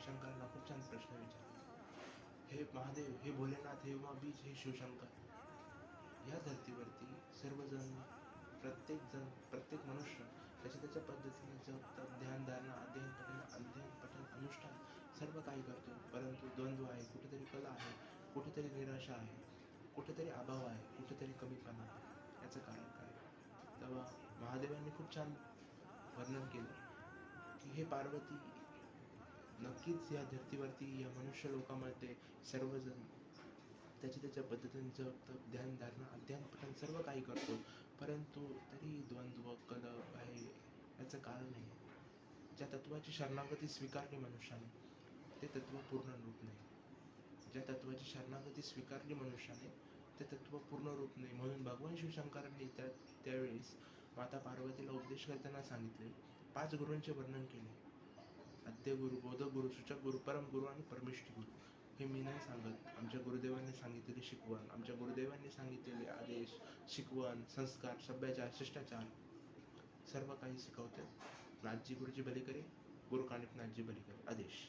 शिवशंकरांना खूप छान प्रश्न विचारला, हे महादेव, हे भोलेनाथ, हे उमाबीज, हे शिवशंकर, या धर्तीवरती सर्वजण, प्रत्येक मनुष्य त्याच्या पद्धतीने जपतात, ध्यानधारणा, अध्ययन पठन अनुष्ठान सर्व काही करतो, परंतु द्वंद्व आहे, कुठेतरी कला आहे, कुठेतरी निराशा आहे, कुठेतरी अभाव आहे, कुठेतरी कमीपणा आहे. याचं कारण काय? तेव्हा महादेवांनी खूप छान वर्णन केलं की हे पार्वती, नक्कीच या धर्तीवरती, या मनुष्य लोकामध्ये सर्वजण त्याच्या पद्धतीने जप तप ध्यान धारणा अध्ययन पठण सर्व काही करतो, परंतु तरी द्वंद्व कलह आहे. याचं कारण आहे, ज्या तत्वाची शरणागती स्वीकारली मनुष्याने ते तत्व पूर्ण रूप नाही. ज्या तत्वाची शरणागती स्वीकारली मनुष्याने ते तत्व पूर्ण रूप नाही. म्हणून भगवान शिवशंकरांनी त्यावेळेस माता पार्वतीला उपदेश करताना सांगितले, 5 गुरूंचे वर्णन केले. आद्यगुरु, बोधगुरु, सूचक परमगुरु आणि परमेष्ठी गुरु. हे मी नाही सांगत, आमच्या गुरुदेवांनी सांगितलेली शिकवण, आमच्या गुरुदेवांनी सांगितलेले आदेश, शिकवण, संस्कार, सभ्याचार, शिष्टाचार सर्व काही शिकवतात. नाथजी गुरुजी भले करे, गुरु काणिक नाथजी भले करे. आदेश.